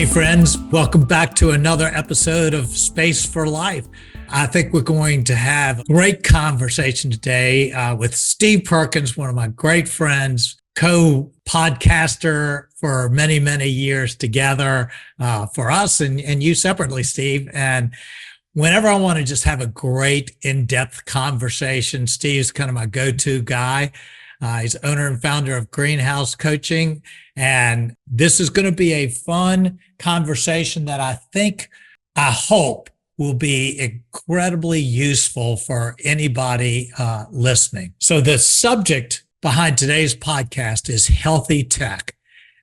Hey friends, welcome back to another episode of Space for Life. I think we're going to have a great conversation today with Steve Perkins, one of my great friends, co-podcaster for many, many years together for us and you separately, Steve. And whenever I want to just have a great in-depth conversation, Steve's kind of my go-to guy. He's owner and founder of Greenhouse Coaching. And this is going to be a fun conversation that I hope will be incredibly useful for anybody listening. So the subject behind today's podcast is healthy tech.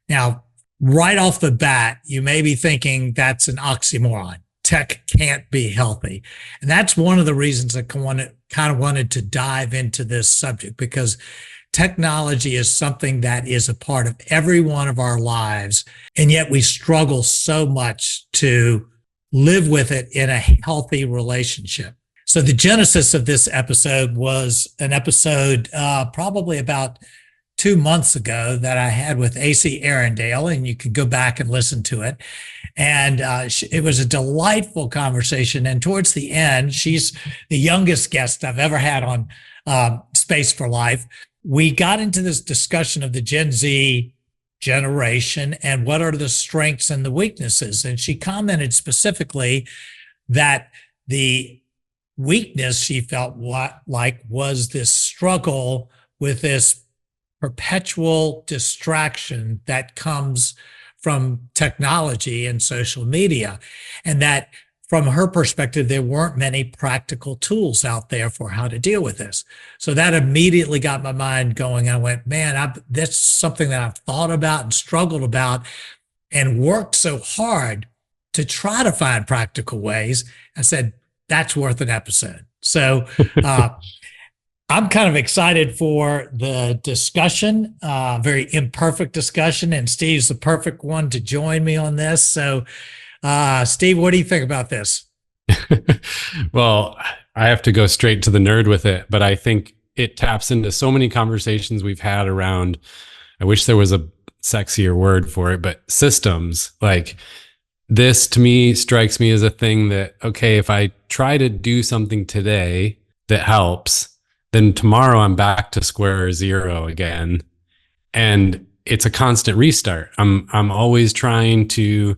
Now, right off the bat, you may be thinking that's an oxymoron. Tech can't be healthy. And that's one of the reasons I kind of wanted to dive into this subject, because technology is something that is a part of every one of our lives, and yet we struggle so much to live with it in a healthy relationship. So the genesis of this episode was an episode probably about 2 months ago that I had with AC Arendale, and you can go back and listen to it. And it was a delightful conversation. And towards the end, she's the youngest guest I've ever had on Space for Life. We got into this discussion of the Gen Z generation and what are the strengths and the weaknesses. And she commented specifically that the weakness she felt like was this struggle with this perpetual distraction that comes from technology and social media. And that from her perspective, there weren't many practical tools out there for how to deal with this. So that immediately got my mind going. I went, man, that's something that I've thought about and struggled about and worked so hard to try to find practical ways. I said, that's worth an episode. So I'm kind of excited for the discussion, very imperfect discussion, and Steve's the perfect one to join me on this. So Steve, what do you think about this? Well, I have to go straight to the nerd with it, but I think it taps into so many conversations we've had around, I wish there was a sexier word for it, but systems. Like this to me strikes me as a thing that, okay, if I try to do something today that helps, then tomorrow I'm back to square zero again. And it's a constant restart. I'm always trying to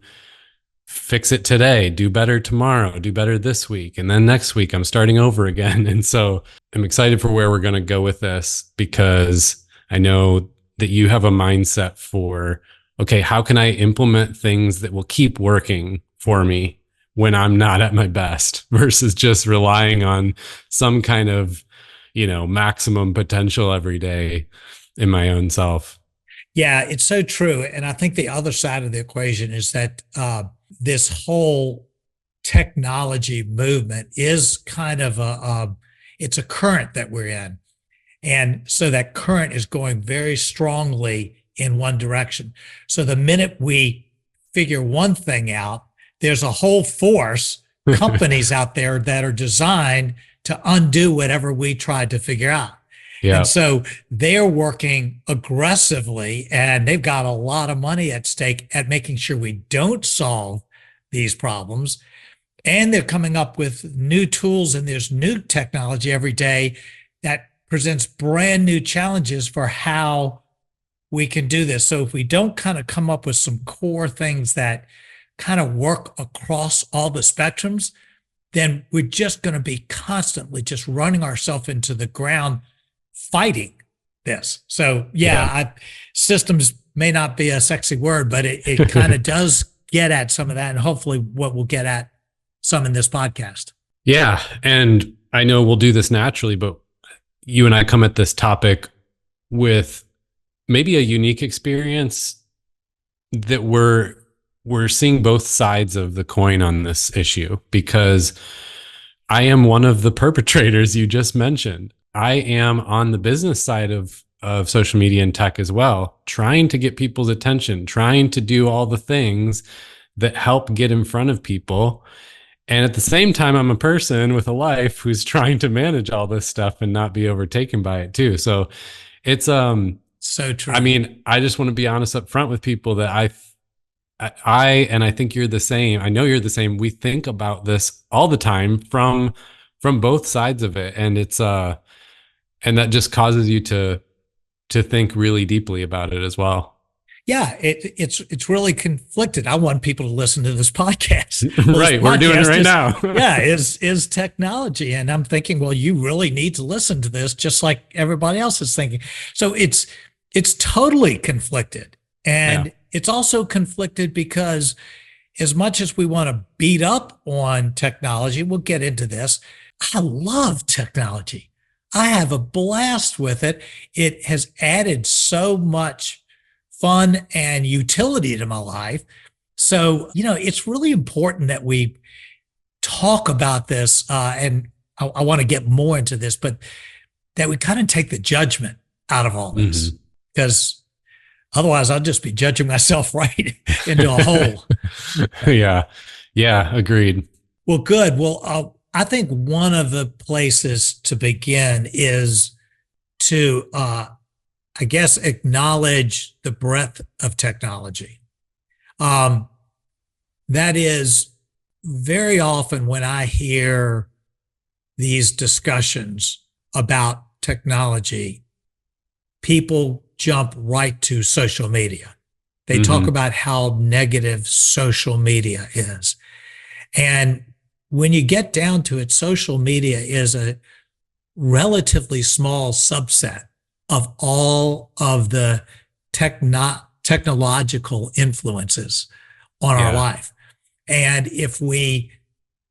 fix it today, do better tomorrow, do better this week. And then next week I'm starting over again. And so I'm excited for where we're going to go with this, because I know that you have a mindset for, okay, how can I implement things that will keep working for me when I'm not at my best, versus just relying on some kind of, maximum potential every day in my own self. Yeah, it's so true. And I think the other side of the equation is that this whole technology movement is kind of it's a current that we're in. And so that current is going very strongly in one direction. So the minute we figure one thing out, there's a whole force, companies out there that are designed to undo whatever we tried to figure out. Yeah. And so they're working aggressively, and they've got a lot of money at stake at making sure we don't solve these problems. And they're coming up with new tools, and there's new technology every day that presents brand new challenges for how we can do this. So if we don't kind of come up with some core things that kind of work across all the spectrums, then we're just going to be constantly just running ourselves into the ground fighting this. So systems may not be a sexy word, but it kind of does get at some of that, and hopefully what we'll get at some in this podcast. Yeah. And I know we'll do this naturally, but you and I come at this topic with maybe a unique experience that we're seeing both sides of the coin on this issue, because I am one of the perpetrators you just mentioned. I am on the business side of social media and tech as well, trying to get people's attention, trying to do all the things that help get in front of people. And at the same time, I'm a person with a life who's trying to manage all this stuff and not be overtaken by it too. So it's so true. I mean, I just want to be honest up front with people that and I think you're the same. I know you're the same. We think about this all the time from both sides of it, and it's and that just causes you to think really deeply about it as well. Yeah, it's really conflicted. I want people to listen to this podcast. Right, we're doing it right now. Yeah, is technology, and I'm thinking, well, you really need to listen to this, just like everybody else is thinking. So it's totally conflicted, and Yeah. it's also conflicted because as much as we want to beat up on technology, we'll get into this. I love technology. I have a blast with it. It has added so much fun and utility to my life. So, it's really important that we talk about this. And I want to get more into this, but that we kind of take the judgment out of all this, because otherwise I'll just be judging myself right into a hole. Yeah. Yeah. Agreed. Well, good. Well, I think one of the places to begin is to, I guess, acknowledge the breadth of technology. That is, very often when I hear these discussions about technology, people jump right to social media. They talk about how negative social media is. And when you get down to it, social media is a relatively small subset of all of the technological influences on our life. And if we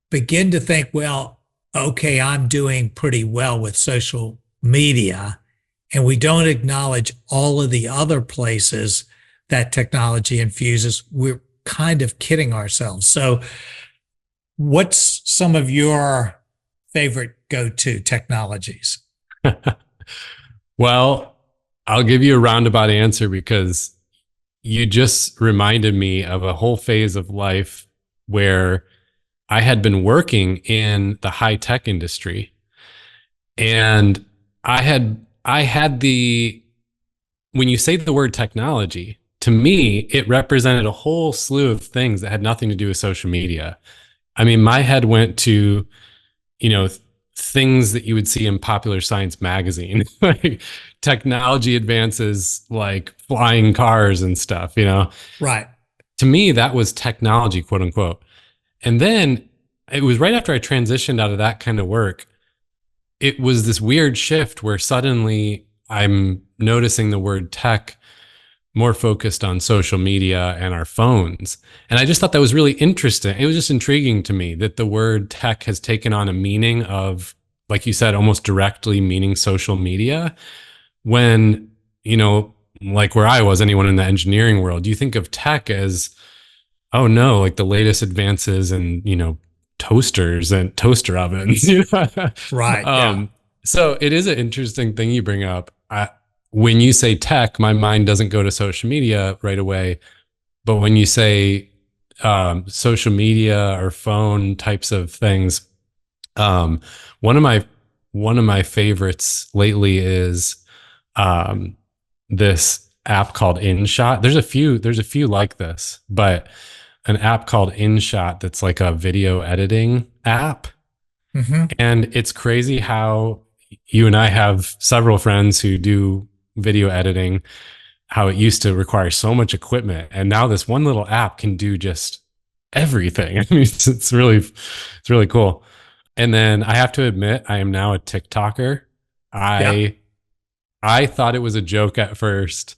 begin to think, well, okay, I'm doing pretty well with social media, and we don't acknowledge all of the other places that technology infuses, we're kind of kidding ourselves. So what's some of your favorite go-to technologies? Well, I'll give you a roundabout answer because you just reminded me of a whole phase of life where I had been working in the high tech industry, and I had the, when you say the word technology, to me, it represented a whole slew of things that had nothing to do with social media. I mean, my head went to, things that you would see in Popular Science magazine, like technology advances, like flying cars and stuff, Right. To me, that was technology, quote unquote. And then it was right after I transitioned out of that kind of work, it was this weird shift where suddenly I'm noticing the word tech more focused on social media and our phones. And I just thought that was really interesting. It was just intriguing to me that the word tech has taken on a meaning of, like you said, almost directly meaning social media. When, like where I was, anyone in the engineering world, you think of tech as, oh no, like the latest advances in, toasters and toaster ovens. Right. Yeah. So it is an interesting thing you bring up. When you say tech, my mind doesn't go to social media right away. But when you say social media or phone types of things, one of my favorites lately is this app called InShot. There's a few like this, but an app called InShot that's like a video editing app. And it's crazy how you and I have several friends who do video editing, how it used to require so much equipment, and now this one little app can do just everything. I mean, it's really cool. And then I have to admit, I am now a TikToker. I thought it was a joke at first,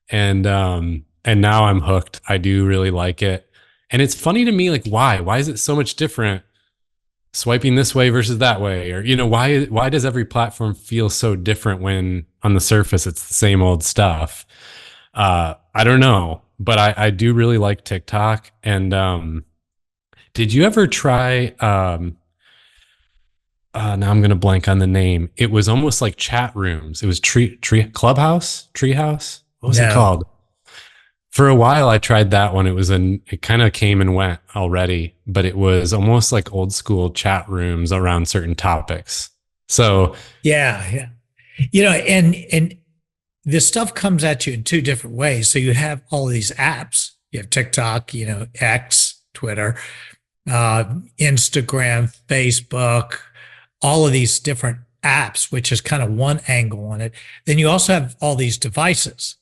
and now I'm hooked. I do really like it. And it's funny to me, like, why is it so much different swiping this way versus that way? Or, why does every platform feel so different when on the surface it's the same old stuff? I don't know, but I do really like TikTok. And did you ever try, now I'm going to blank on the name. It was almost like chat rooms. It was Treehouse. What was it called? For a while, I tried that one. It kind of came and went already, but it was almost like old school chat rooms around certain topics. So yeah. And this stuff comes at you in two different ways. So you have all of these apps You have TikTok, X, Twitter, Instagram, Facebook, all of these different apps, which is kind of one angle on it. Then you also have all these devices.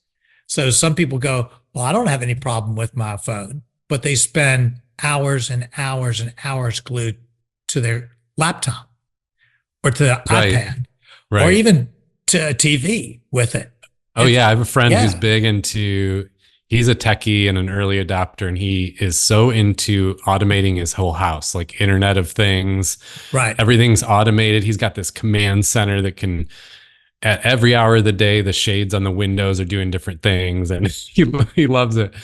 So some people go, well, I don't have any problem with my phone, but they spend hours and hours and hours glued to their laptop or to the Right. iPad or Right. even to a TV with it. Oh yeah, I have a friend Yeah. who's big into, he's a techie and an early adopter, and he is so into automating his whole house, like Internet of Things. Right. Everything's automated. He's got this command center that can, at every hour of the day, the shades on the windows are doing different things, and he loves it.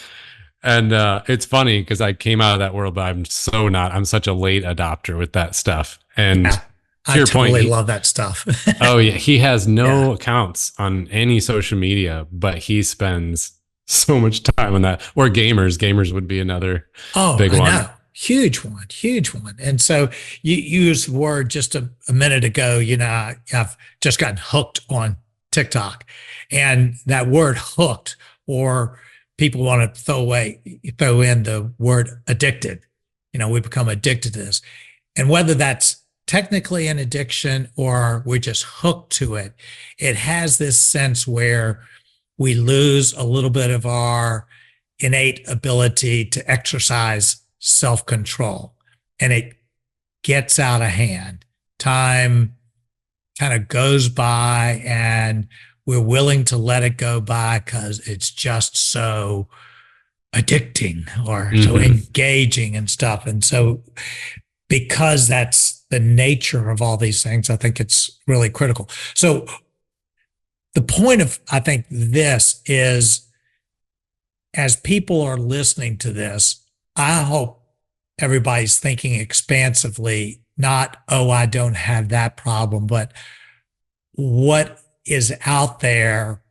And it's funny because I came out of that world, but I'm such a late adopter with that stuff. And Yeah. to I your totally point, love that stuff. oh yeah, he has no Yeah. accounts on any social media, but he spends so much time on that. Or gamers would be another Oh, big I one. know. Huge one, huge one. And so you used the word just a minute ago, I've just gotten hooked on TikTok. And that word hooked, or people want to throw in the word addicted. We become addicted to this. And whether that's technically an addiction or we're just hooked to it, it has this sense where we lose a little bit of our innate ability to exercise self-control, and it gets out of hand. Time kind of goes by and we're willing to let it go by because it's just so addicting or so engaging and stuff. And so because that's the nature of all these things, I think it's really critical. So the point of, I think, this is, as people are listening to this, I hope everybody's thinking expansively, not, oh, I don't have that problem, but what is out there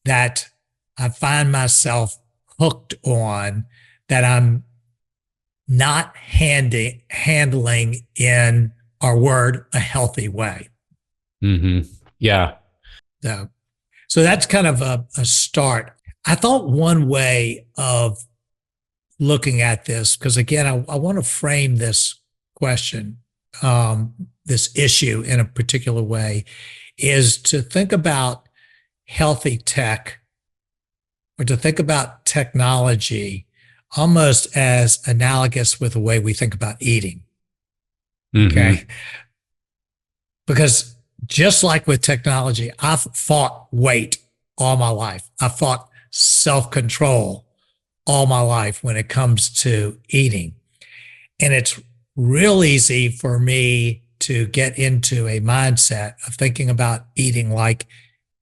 that I find myself hooked on that I'm not handling in our word a healthy way. Yeah. So that's kind of a start. I thought one way of looking at this, because again, I want to frame this question, this issue in a particular way, is to think about healthy tech, or to think about technology almost as analogous with the way we think about eating. Okay. Because just like with technology, I've fought weight all my life. I've fought self-control all my life when it comes to eating. And it's real easy for me to get into a mindset of thinking about eating like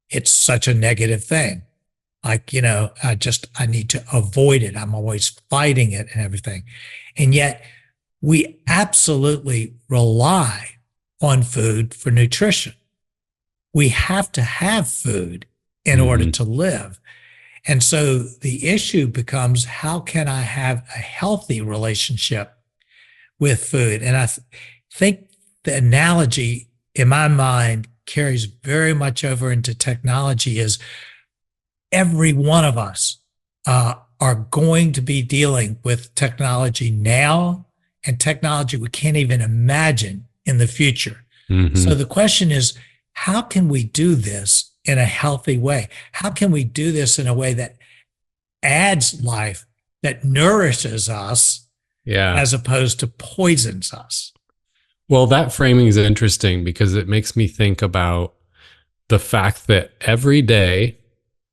it's such a negative thing. Like, I need to avoid it. I'm always fighting it and everything. And yet we absolutely rely on food for nutrition. We have to have food in order to live. And so the issue becomes, how can I have a healthy relationship with food? And I think the analogy in my mind carries very much over into technology. Is every one of us are going to be dealing with technology now, and technology we can't even imagine in the future. So the question is, how can we do this in a healthy way? How can we do this in a way that adds life, that nourishes us, as opposed to poisons us? Well, that framing is interesting because it makes me think about the fact that every day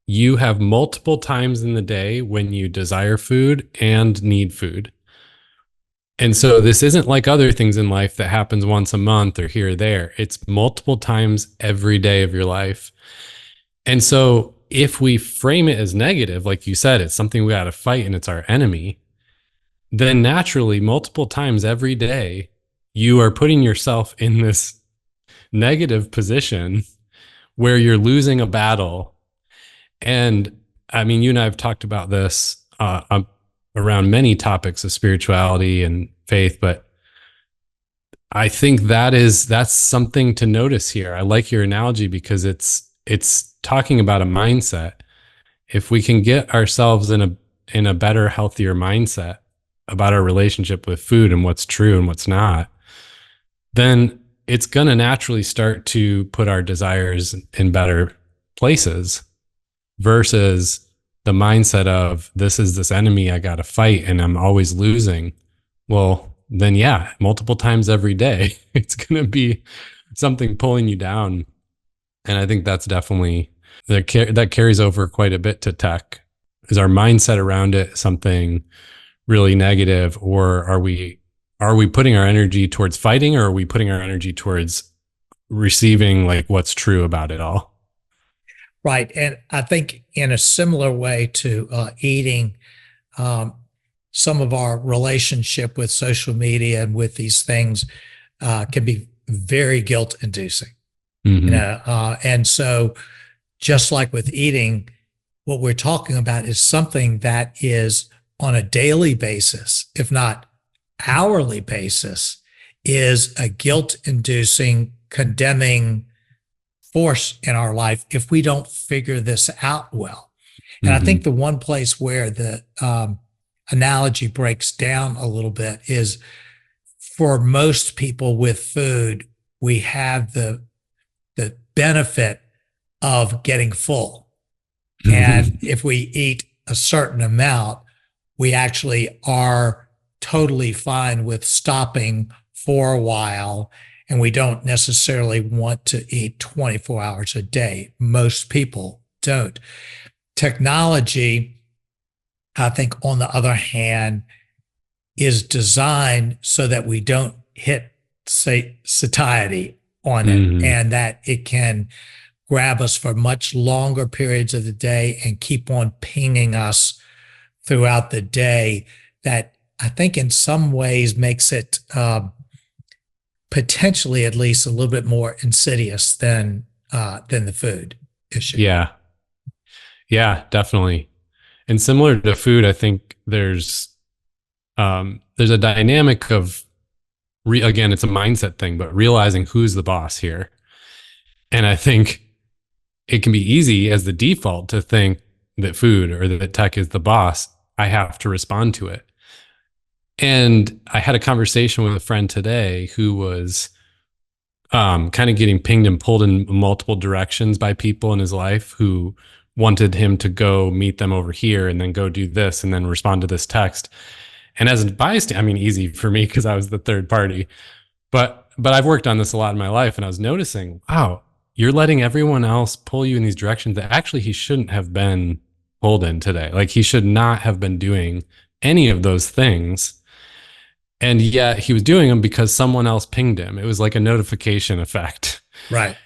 you have multiple times in the day when you desire food and need food. And so this isn't like other things in life that happens once a month or here or there. It's multiple times every day of your life. And so if we frame it as negative, like you said, it's something we got to fight and it's our enemy, then naturally multiple times every day, you are putting yourself in this negative position where you're losing a battle. And I mean, you and I have talked about this around many topics of spirituality and faith, but I think that's something to notice here. I like your analogy because it's talking about a mindset. If we can get ourselves in in a better, healthier mindset about our relationship with food and what's true and what's not, then it's going to naturally start to put our desires in better places versus the mindset of this is this enemy I got to fight and I'm always losing. Well, then yeah, multiple times every day, it's going to be something pulling you down. And I think that's definitely that carries over quite a bit to tech. Is our mindset around it something really negative, or are we putting our energy towards fighting, or are we putting our energy towards receiving like what's true about it all? Right. And I think in a similar way to eating, some of our relationship with social media and with these things can be very guilt inducing. Mm-hmm. And so just like with eating, what we're talking about is something that is on a daily basis, if not hourly basis, is a guilt inducing, condemning force in our life if we don't figure this out well. And I think the one place where the analogy breaks down a little bit is for most people with food, we have the benefit of getting full. And if we eat a certain amount, we actually are totally fine with stopping for a while. And we don't necessarily want to eat 24 hours a day. Most people don't. Technology, I think, on the other hand, is designed so that we don't hit satiety on it, and that it can grab us for much longer periods of the day and keep on pinging us throughout the day. That I think in some ways makes it potentially at least a little bit more insidious than the food issue. Yeah, definitely. And similar to food, I think there's a dynamic of again, it's a mindset thing, but realizing who's the boss here. And I think it can be easy as the default to think that food or that tech is the boss. I have to respond to it. And I had a conversation with a friend today who was kind of getting pinged and pulled in multiple directions by people in his life who wanted him to go meet them over here and then go do this and then respond to this text. And as a bystander, I mean, easy for me because I was the third party, but I've worked on this a lot in my life, and I was noticing, wow, you're letting everyone else pull you in these directions that actually he shouldn't have been pulled in today. Like he should not have been doing any of those things. And yet he was doing them because someone else pinged him. It was like a notification effect. Right.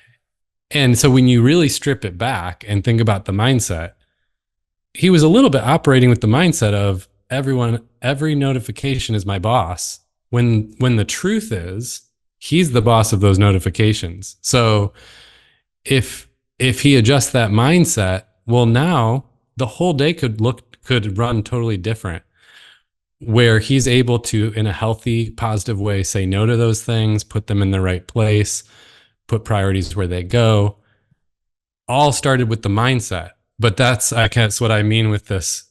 And so when you really strip it back and think about the mindset, he was a little bit operating with the mindset of every notification is my boss. When the truth is he's the boss of those notifications. So if he adjusts that mindset, well, now the whole day could run totally different, where he's able to, in a healthy, positive way, say no to those things, put them in the right place, put priorities where they go. All started with the mindset. But that's, I guess, what I mean with this.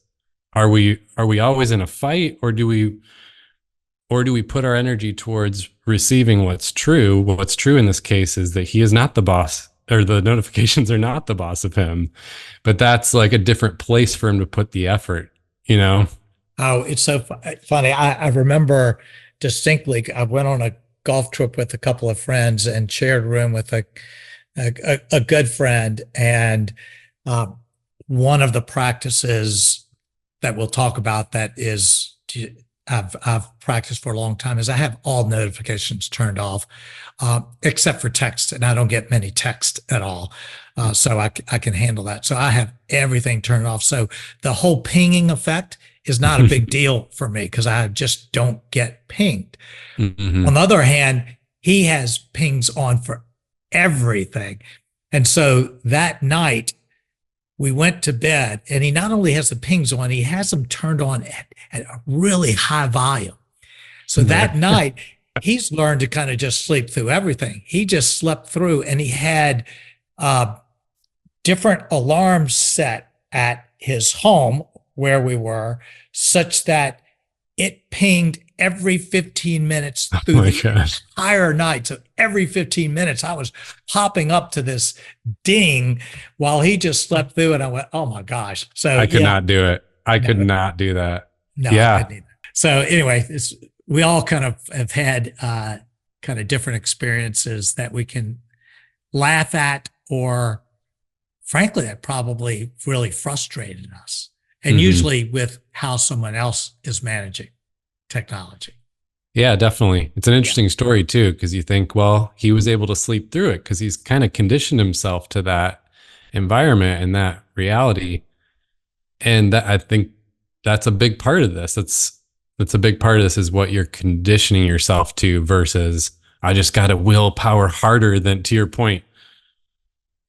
Are we always in a fight, or do we put our energy towards receiving what's true? What's true in this case is that he is not the boss, or the notifications are not the boss of him. But that's like a different place for him to put the effort, you know? Oh, it's so funny. I remember distinctly, I went on a golf trip with a couple of friends and shared a room with a good friend. And one of the practices that we'll talk about that is I've practiced for a long time is I have all notifications turned off, except for text, and I don't get many text at all. So I can handle that. So I have everything turned off. So the whole pinging effect is not a big deal for me because I just don't get pinged. Mm-hmm. On the other hand, he has pings on for everything. And so that night we went to bed, and he not only has the pings on, he has them turned on at a really high volume. So that night he's learned to kind of just sleep through everything. He just slept through, and he had different alarms set at his home where we were, such that it pinged every 15 minutes Oh through my the gosh. entire night. So every 15 minutes, I was popping up to this ding while he just slept through it. I went, oh my gosh. So I could yeah, not do it. I could no, not do that. no, I Yeah. couldn't either. So anyway, we all kind of have had kind of different experiences that we can laugh at, or frankly, that probably really frustrated us. And Mhm. usually with how someone else is managing technology. Yeah, definitely. It's an interesting story too, because you think, well, he was able to sleep through it because he's kind of conditioned himself to that environment and that reality. And that, I think that's a big part of this. That's a big part of this, is what you're conditioning yourself to, versus I just got to willpower harder than, to your point.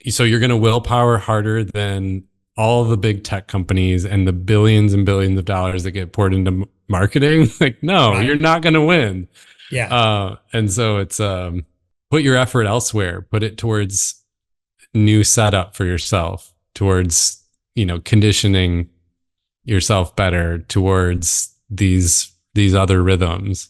So you're going to willpower harder than all the big tech companies and the billions and billions of dollars that get poured into marketing. Like, no, Right. you're not going to win. Yeah. And so it's, put your effort elsewhere, put it towards new setup for yourself, towards, conditioning yourself better towards these other rhythms.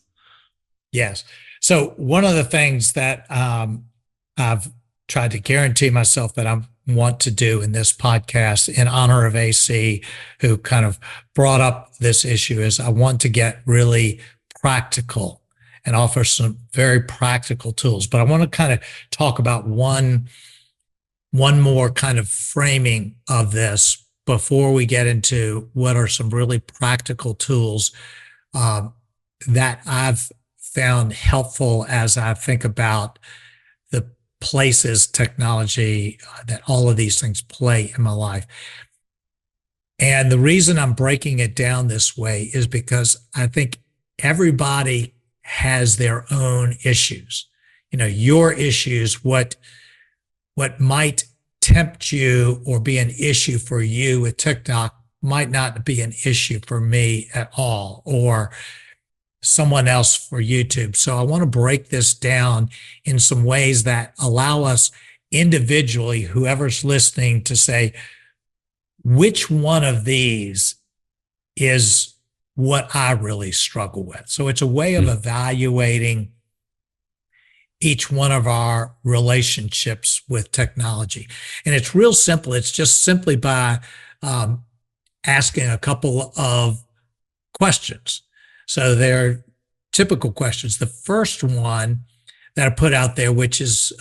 Yes. So one of the things that I've tried to guarantee myself that I want to do in this podcast, in honor of AC, who kind of brought up this issue, is I want to get really practical and offer some very practical tools. But I want to kind of talk about one more kind of framing of this before we get into what are some really practical tools that I've found helpful as I think about the places technology that all of these things play in my life. And the reason I'm breaking it down this way is because I think everybody has their own issues. Your issues, what might tempt you or be an issue for you with TikTok might not be an issue for me at all, or someone else for YouTube. So I want to break this down in some ways that allow us individually, whoever's listening, to say, which one of these is what I really struggle with. So it's a way of evaluating each one of our relationships with technology. And it's real simple. It's just simply by asking a couple of questions. So they're typical questions. The first one that I put out there, which is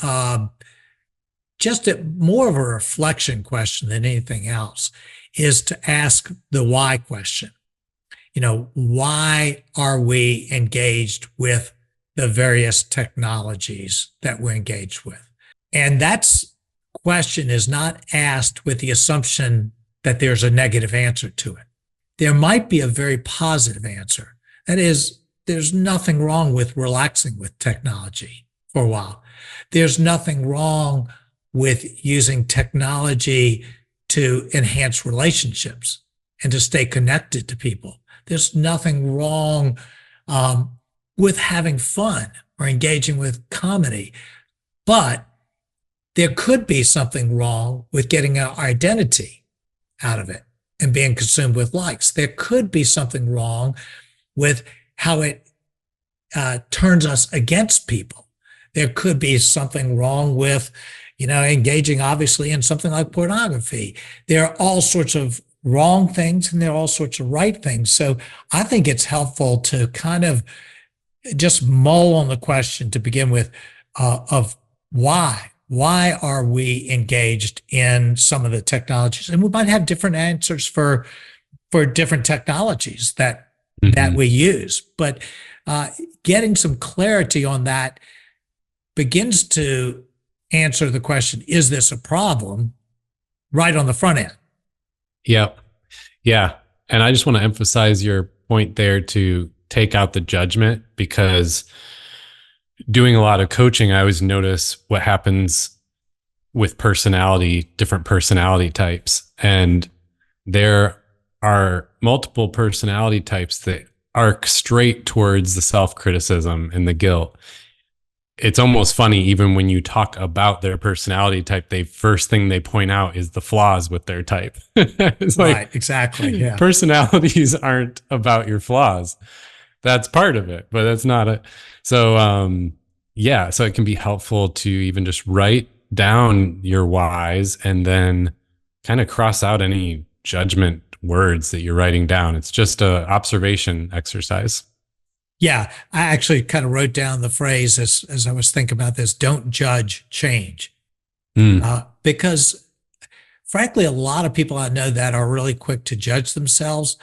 just more of a reflection question than anything else, is to ask the why question. Why are we engaged with the various technologies that we're engaged with? And that question is not asked with the assumption that there's a negative answer to it. There might be a very positive answer. That is, there's nothing wrong with relaxing with technology for a while. There's nothing wrong with using technology to enhance relationships and to stay connected to people. There's nothing wrong with having fun or engaging with comedy. But there could be something wrong with getting our identity out of it and being consumed with likes. There could be something wrong with how it turns us against people. There could be something wrong with, engaging obviously in something like pornography. There are all sorts of wrong things and there are all sorts of right things. So I think it's helpful to kind of just mull on the question to begin with of why. Why are we engaged in some of the technologies? And we might have different answers for different technologies that we use. But getting some clarity on that begins to answer the question, is this a problem, right on the front end? Yep. Yeah. And I just want to emphasize your point there to take out the judgment, because doing a lot of coaching, I always notice what happens with different personality types. And there are multiple personality types that arc straight towards the self-criticism and the guilt. it's almost funny, even when you talk about their personality type, they first thing they point out is the flaws with their type. It's like, Right. Exactly. Yeah. personalities aren't about your flaws. That's part of it, but that's not it. So, yeah, so it can be helpful to even just write down your whys and then kind of cross out any judgment words that you're writing down. It's just a observation exercise. Yeah. I actually kind of wrote down the phrase as I was thinking about this, don't judge, change. Mm, Because frankly, a lot of people I know that are really quick to judge themselves.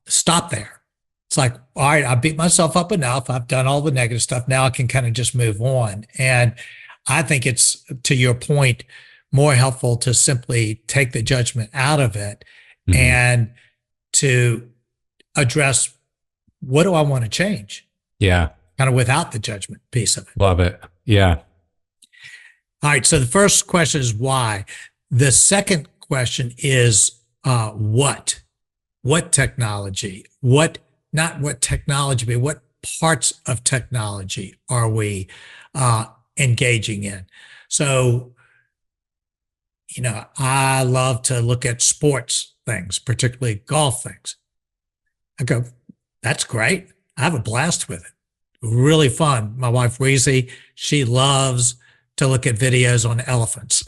Stop there. It's like, all right, I beat myself up enough. I've done all the negative stuff. Now I can kind of just move on. And I think it's, to your point, more helpful to simply take the judgment out of it mhm. and to address, what do I want to change? Yeah, Kind of without the judgment piece of it. love it. Yeah. All right. So the first question is why. The second question is what? What technology? Not what technology, but what parts of technology are we engaging in? So, I love to look at sports things, particularly golf things. I go, that's great. I have a blast with it. Really fun. My wife, Reese, she loves to look at videos on elephants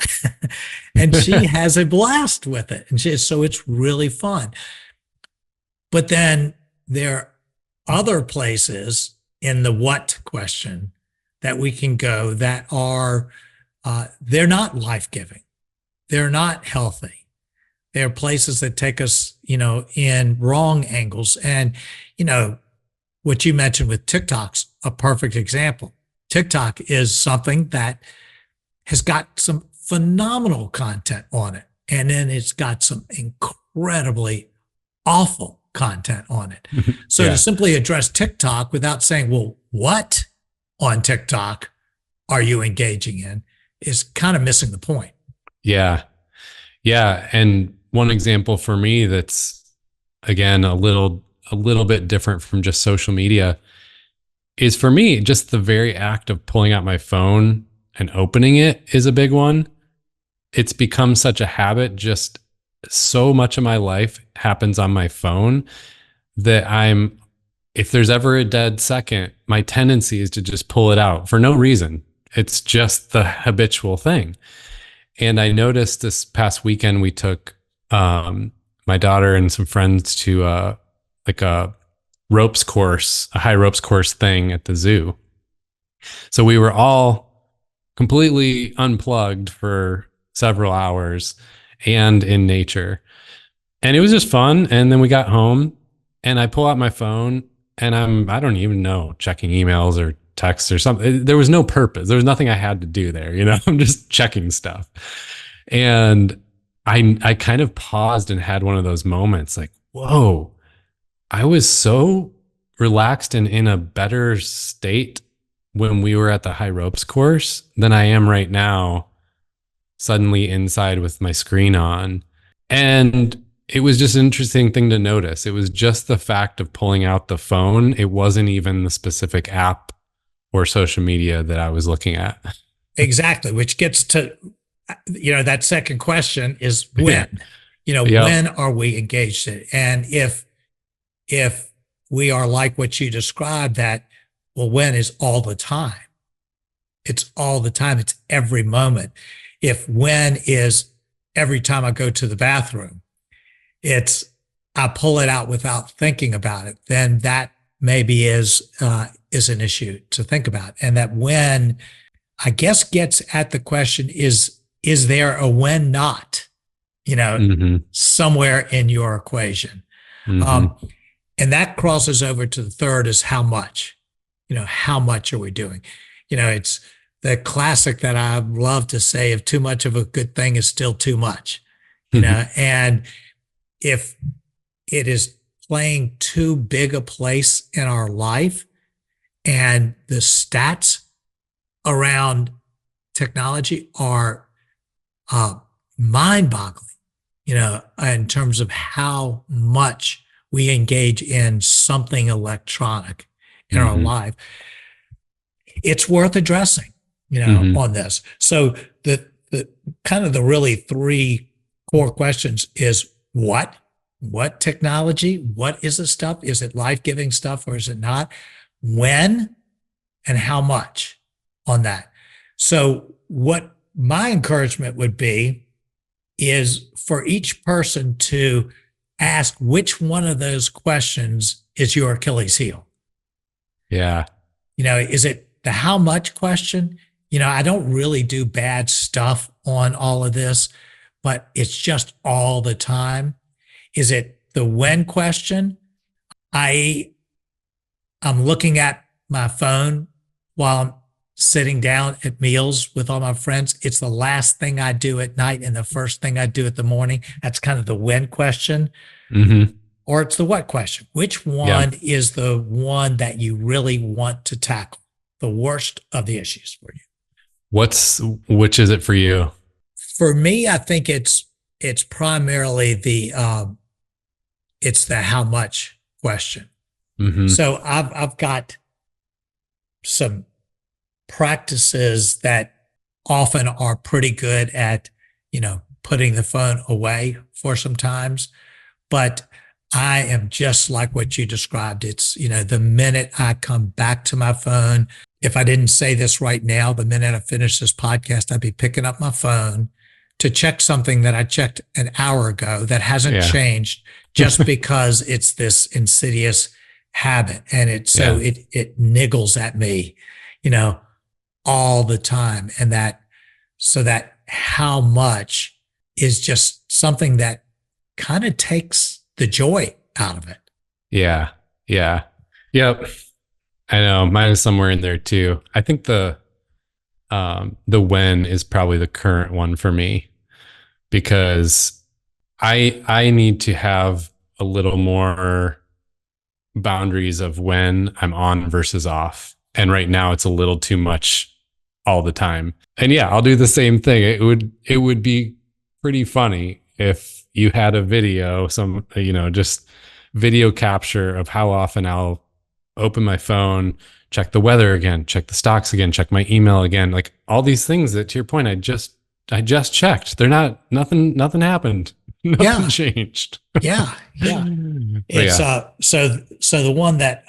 and she has a blast with it. So it's really fun. But then there are other places in the what question that we can go that are, they're not life-giving. They're not healthy. They're places that take us, in wrong angles. And, what you mentioned with TikTok's a perfect example. TikTok is something that has got some phenomenal content on it. And then it's got some incredibly awful content on it. So Yeah. to simply address TikTok without saying, well, what on TikTok are you engaging in, is kind of missing the point. Yeah. Yeah. And one example for me that's, again, a little bit different from just social media is, for me, just the very act of pulling out my phone and opening it is a big one. It's become such a habit. Just so much of my life happens on my phone that if there's ever a dead second, my tendency is to just pull it out for no reason. It's just the habitual thing. And I noticed this past weekend, we took my daughter and some friends to like a ropes course, a high ropes course thing at the zoo. So we were all completely unplugged for several hours and in nature. And it was just fun. And then we got home and I pull out my phone and I don't even know, checking emails or texts or something. There was no purpose. There was nothing I had to do there. I'm just checking stuff. And I kind of paused and had one of those moments like, whoa, I was so relaxed and in a better state when we were at the high ropes course than I am right now, suddenly inside with my screen on. And it was just an interesting thing to notice. It was just the fact of pulling out the phone. It wasn't even the specific app or social media that I was looking at. Exactly. Which gets to, that second question is when, Yep. when are we engaged in it? And if we are like what you described, that, well, when is all the time. It's all the time. It's every moment. If when is every time I go to the bathroom, I pull it out without thinking about it, then that maybe is an issue to think about. And that when, I guess, gets at the question is there a when not, somewhere in your equation? Mm-hmm. And that crosses over to the third is how much, how much are we doing? It's the classic that I love to say, if too much of a good thing is still too much, and if it is playing too big a place in our life and the stats around technology are mind-boggling, in terms of how much we engage in something electronic in our life. it's worth addressing, on this. So the kind of the really three core questions is what technology, what is the stuff? Is it life-giving stuff or is it not? When and how much on that? So what my encouragement would be is for each person to ask which one of those questions is your Achilles heel. Yeah. Is it the how much question? I don't really do bad stuff on all of this, but it's just all the time. Is it the when question? I'm looking at my phone while I'm sitting down at meals with all my friends. It's the last thing I do at night and the first thing I do at the morning. That's kind of the when question. Mm-hmm. Or it's the what question. Which one is the one that you really want to tackle? The worst of the issues for you. Which is it for you? For me, I think it's primarily it's the how much question. Mm-hmm. So I've got some practices that often are pretty good at, putting the phone away for some times, but I am just like what you described. It's, the minute I come back to my phone, if I didn't say this right now, the minute I finish this podcast, I'd be picking up my phone to check something that I checked an hour ago that hasn't changed just because it's this insidious habit. And it niggles at me, all the time. And that how much is just something that kind of takes the joy out of it. Yeah. Yeah. Yep. I know mine is somewhere in there too. I think the when is probably the current one for me because I need to have a little more boundaries of when I'm on versus off. And right now it's a little too much all the time. And yeah, I'll do the same thing. It would be pretty funny if you had a video, just video capture of how often I'll open my phone, check the weather again, check the stocks again, check my email again, like all these things that to your point, I just checked. They're nothing happened. Nothing changed. Yeah. It's so the one that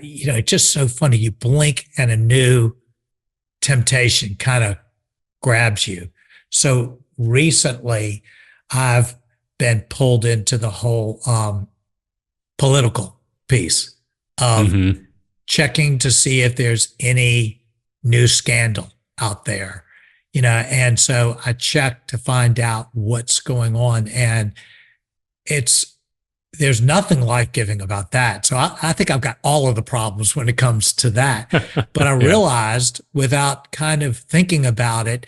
it's just so funny. You blink and a new temptation kind of grabs you. So recently I've been pulled into the whole political piece of checking to see if there's any new scandal out there, and so I check to find out what's going on, and there's nothing life-giving about that. So I think I've got all of the problems when it comes to that. But I realized without kind of thinking about it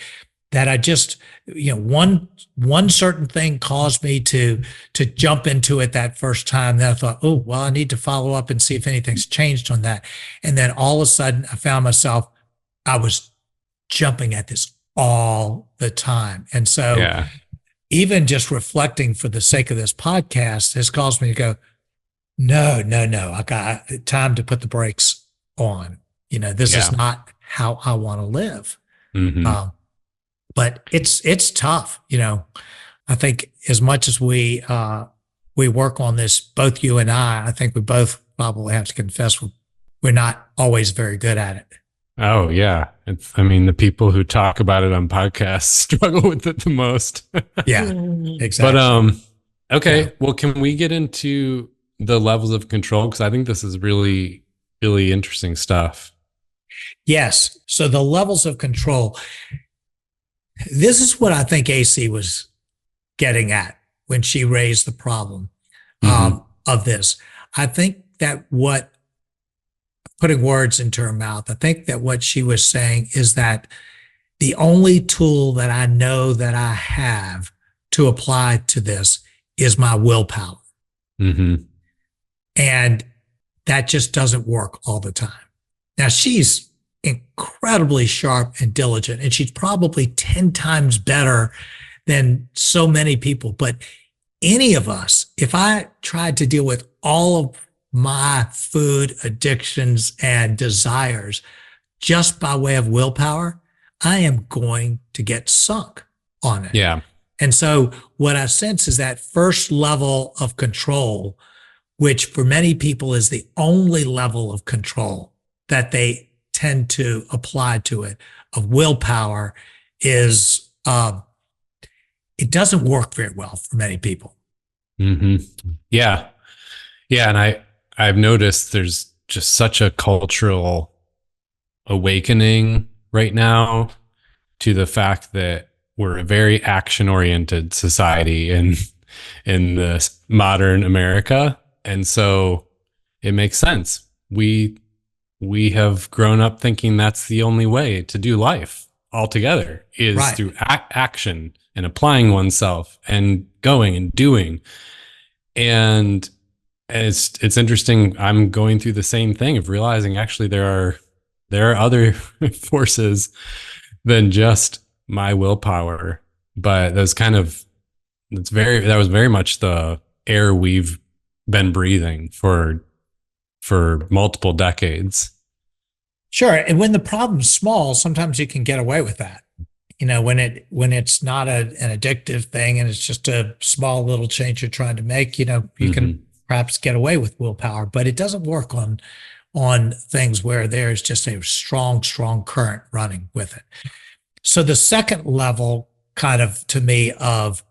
that I just, one certain thing caused me to jump into it that first time. Then I thought, oh, well, I need to follow up and see if anything's changed on that. And then all of a sudden I found myself, I was jumping at this all the time. And so even just reflecting for the sake of this podcast has caused me to go, no, I got time to put the brakes on. This is not how I want to live. Mm-hmm. But it's tough. I think as much as we work on this, both you and I think we both probably have to confess we're not always very good at it. Oh yeah. The people who talk about it on podcasts struggle with it the most. Yeah, exactly. But, okay. Well, can we get into the levels of control? Cause I think this is really, really interesting stuff. Yes. So the levels of control, this is what I think AC was getting at when she raised the problem of this. I think that putting words into her mouth, I think that what she was saying is that the only tool that I know that I have to apply to this is my willpower. Mm-hmm. And that just doesn't work all the time. Now, she's incredibly sharp and diligent, and she's probably 10 times better than so many people. But any of us, if I tried to deal with all of my food addictions and desires just by way of willpower, I am going to get sunk on it. Yeah. And so what I sense is that first level of control, which for many people is the only level of control that they tend to apply to it, of willpower, is it doesn't work very well for many people. Hmm. Yeah. Yeah. And I've noticed there's just such a cultural awakening right now to the fact that we're a very action oriented society in this modern America. And so it makes sense. We have grown up thinking that's the only way to do life altogether, is Right. through action and applying oneself and going and doing. And it's interesting. I'm going through the same thing of realizing actually there are other forces than just my willpower. But that was very much the air we've been breathing for multiple decades. Sure. And when the problem's small, sometimes you can get away with that. When it's not an addictive thing and it's just a small little change you're trying to make, you can perhaps get away with willpower, but it doesn't work on things where there's just a strong current running with it. So the second level kind of, to me, of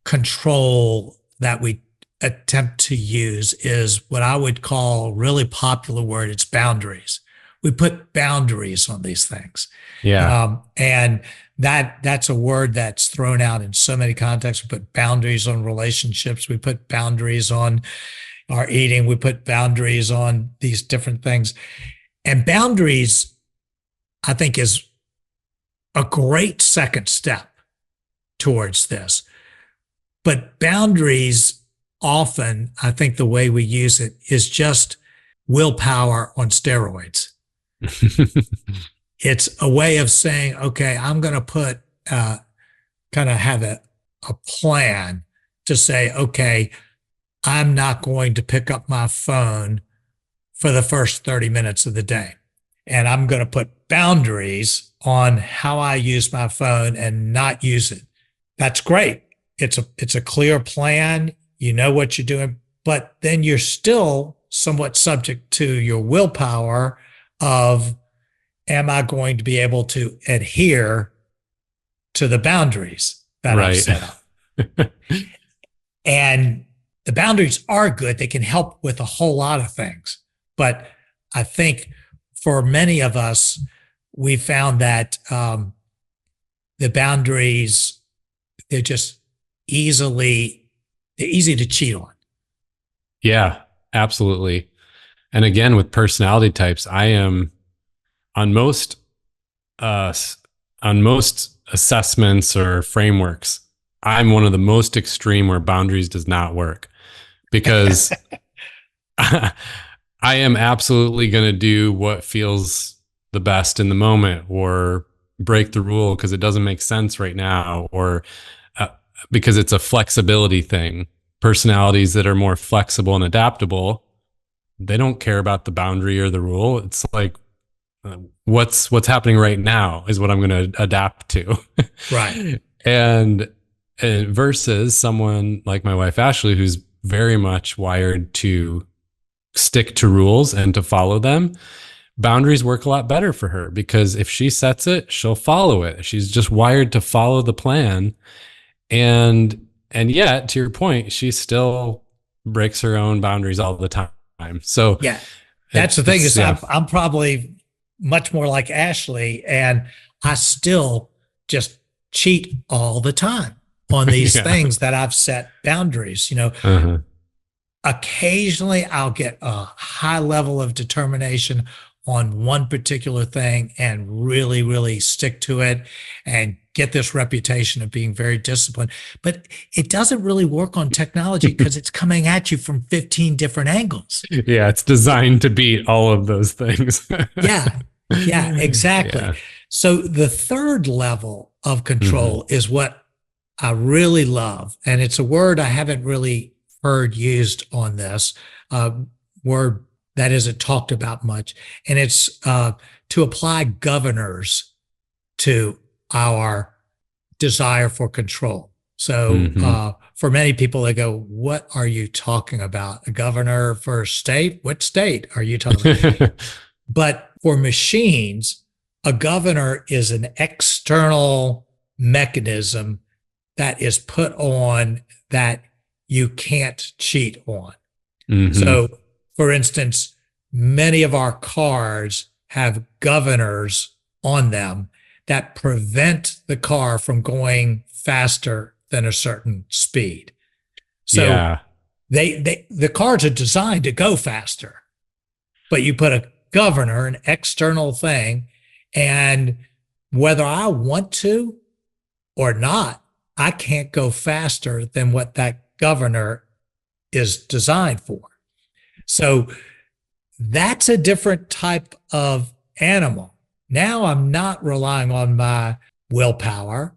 control that we attempt to use is what I would call, really popular word, it's boundaries. We put boundaries on these things. Yeah. And that's a word that's thrown out in so many contexts. We put boundaries on relationships. We put boundaries on our eating. We put boundaries on these different things. And boundaries, I think, is a great second step towards this. But boundaries, often, I think the way we use it is just willpower on steroids. It's a way of saying, okay, I'm going to put, kind of have a plan to say, okay, I'm not going to pick up my phone for the first 30 minutes of the day. And I'm going to put boundaries on how I use my phone and not use it. That's great. It's a clear plan. You know what you're doing, but then you're still somewhat subject to your willpower of, am I going to be able to adhere to the boundaries that I've set up? And the boundaries are good. They can help with a whole lot of things. But I think for many of us, we found that the boundaries, they're just easy to cheat on. Yeah, absolutely. And again, with personality types, I am on most assessments or frameworks, I'm one of the most extreme where boundaries does not work, because I am absolutely going to do what feels the best in the moment, or break the rule because it doesn't make sense right now, or because it's a flexibility thing. Personalities that are more flexible and adaptable, they don't care about the boundary or the rule. It's like, what's happening right now is what I'm going to adapt to. Right. And versus someone like my wife, Ashley, who's very much wired to stick to rules and to follow them. Boundaries work a lot better for her, because if she sets it, she'll follow it. She's just wired to follow the plan. And yet, to your point, she still breaks her own boundaries all the time. So yeah, that's the thing, is I'm probably much more like Ashley, and I still just cheat all the time on these things that I've set boundaries. Occasionally I'll get a high level of determination on one particular thing and really, really stick to it and get this reputation of being very disciplined. But it doesn't really work on technology because it's coming at you from 15 different angles. Yeah, it's designed to beat all of those things. Yeah, exactly. Yeah. So the third level of control is what I really love. And it's a word I haven't really heard used on this, a word that isn't talked about much, and it's to apply governors to our desire for control. So for many people, they go, "What are you talking about? A governor for a state? What state are you talking about?" But for machines, a governor is an external mechanism that is put on that you can't cheat on. So, for instance, many of our cars have governors on them that prevent the car from going faster than a certain speed. So the cars are designed to go faster, but you put a governor, an external thing, and whether I want to or not, I can't go faster than what that governor is designed for. So that's a different type of animal. Now I'm not relying on my willpower.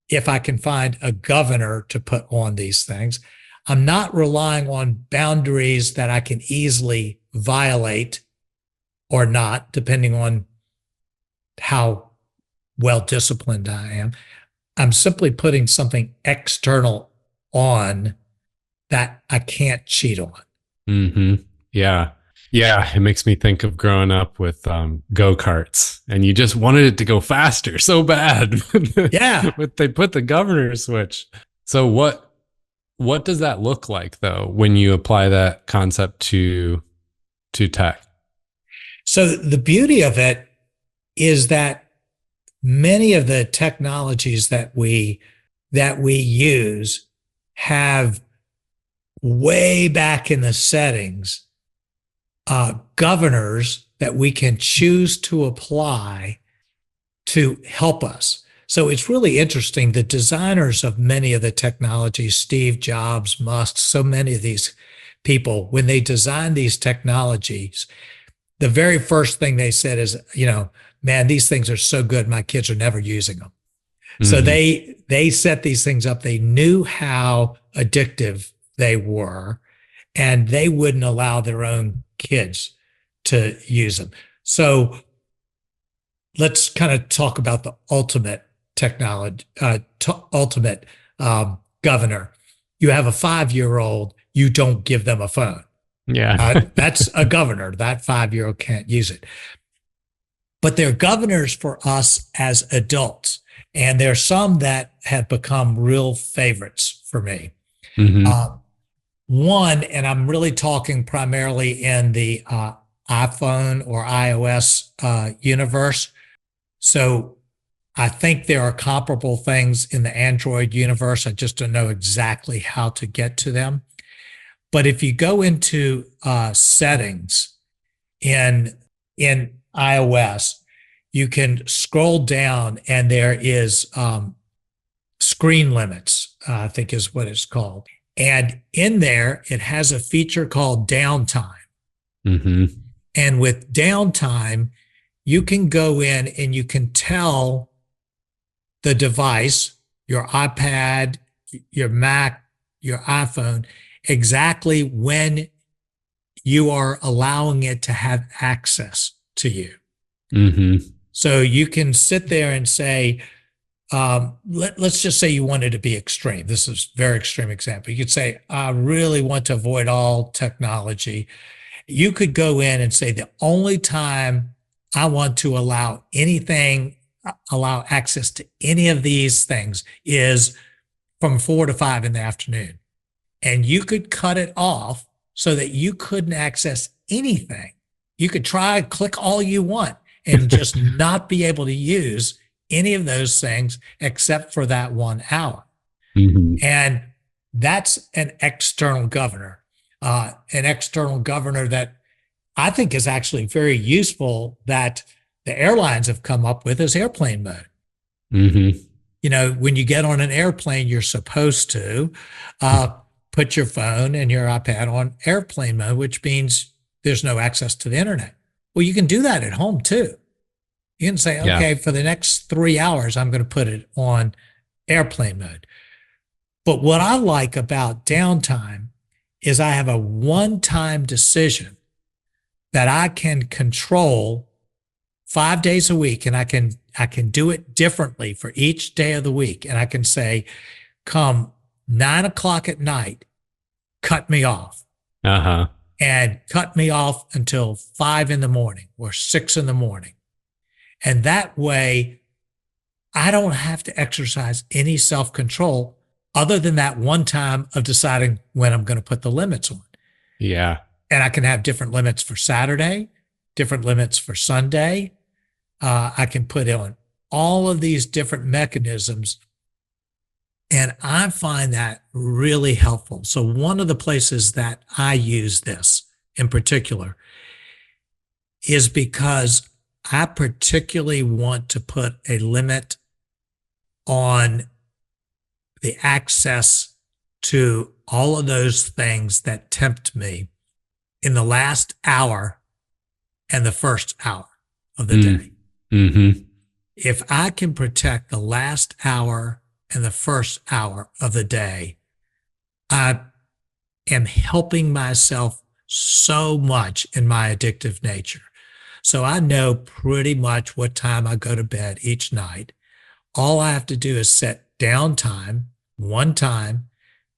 If I can find a governor to put on these things, I'm not relying on boundaries that I can easily violate or not, depending on how well disciplined I am. I'm simply putting something external on that I can't cheat on. Yeah. Yeah. It makes me think of growing up with go-karts, and you just wanted it to go faster so bad. Yeah. But they put the governor switch. So what does that look like though, when you apply that concept to tech? So the beauty of it is that many of the technologies that we use have way back in the settings governors that we can choose to apply to help us. So it's really interesting. The designers of many of the technologies, Steve Jobs, Musk, so many of these people, when they designed these technologies, the very first thing they said is, man, these things are so good, my kids are never using them. So they set these things up. They knew how addictive they were, and they wouldn't allow their own kids to use them. So let's kind of talk about the ultimate technology, ultimate governor. You have a 5-year-old, you don't give them a phone. Yeah. That's a governor. That 5-year-old can't use it. But they're governors for us as adults. And there are some that have become real favorites for me. One, and I'm really talking primarily in the iPhone or iOS universe. So I think there are comparable things in the Android universe. I just don't know exactly how to get to them. But if you go into settings in iOS, you can scroll down and there is screen limits, I think is what it's called. And in there, it has a feature called downtime. And with downtime, you can go in and you can tell the device, your iPad, your Mac, your iPhone, exactly when you are allowing it to have access to you. So you can sit there and say, let's just say you wanted to be extreme. This is a very extreme example. You could say, I really want to avoid all technology. You could go in and say, the only time I want to allow access to any of these things is from 4 to 5 in the afternoon. And you could cut it off so that you couldn't access anything. You could try, click all you want, and just not be able to use any of those things except for that 1 hour. And that's an external governor that I think is actually very useful, that the airlines have come up with, is airplane mode. When you get on an airplane, you're supposed to put your phone and your iPad on airplane mode, which means there's no access to the internet. Well, you can do that at home too. You can say, okay, for the next 3 hours, I'm going to put it on airplane mode. But what I like about downtime is I have a one-time decision that I can control 5 days a week, and I can do it differently for each day of the week. And I can say, come 9 o'clock at night, cut me off. Uh-huh. And cut me off until 5 in the morning or 6 in the morning. And that way, I don't have to exercise any self-control other than that one time of deciding when I'm going to put the limits on. Yeah. And I can have different limits for Saturday, different limits for Sunday. I can put on all of these different mechanisms. And I find that really helpful. So one of the places that I use this in particular is because I particularly want to put a limit on the access to all of those things that tempt me in the last hour and the first hour of the day. Mm-hmm. If I can protect the last hour and the first hour of the day, I am helping myself so much in my addictive nature. So I know pretty much what time I go to bed each night. All I have to do is set downtime, one time,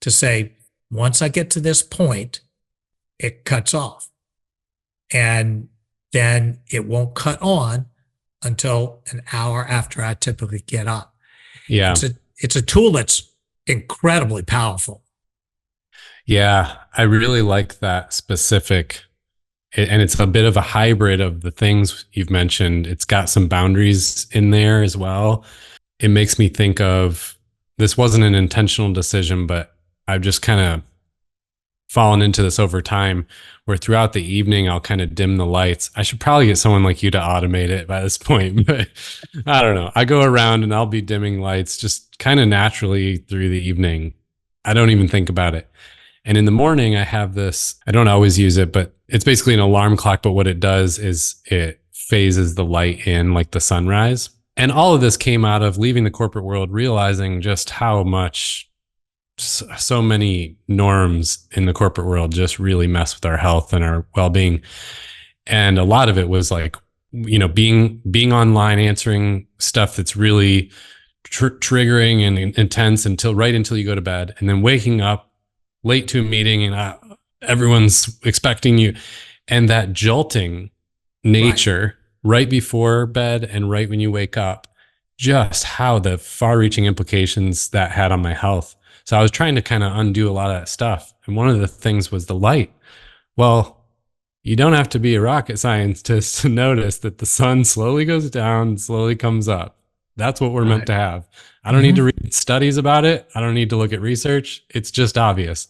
to say, once I get to this point, it cuts off. And then it won't cut on until an hour after I typically get up. Yeah. It's a tool that's incredibly powerful. Yeah. I really like that specific, and it's a bit of a hybrid of the things you've mentioned. It's got some boundaries in there as well. It makes me think of, this wasn't an intentional decision, but I've just kind of fallen into this over time, where throughout the evening I'll kind of dim the lights. I should probably get someone like you to automate it by this point, but I don't know. I go around and I'll be dimming lights just kind of naturally through the evening. I don't even think about it. And in the morning I have this, I don't always use it, but it's basically an alarm clock. But what it does is it phases the light in like the sunrise. And all of this came out of leaving the corporate world, realizing just how much so many norms in the corporate world just really mess with our health and our well-being. And a lot of it was like, you know, being online, answering stuff that's really triggering and intense until you go to bed, and then waking up late to a meeting and everyone's expecting you, and that jolting nature right before bed and right when you wake up, just how the far-reaching implications that had on my health. So I was trying to kind of undo a lot of that stuff. And one of the things was the light. Well, you don't have to be a rocket scientist to notice that the sun slowly goes down, slowly comes up. That's what we're meant to have. I don't need to read studies about it. I don't need to look at research. It's just obvious.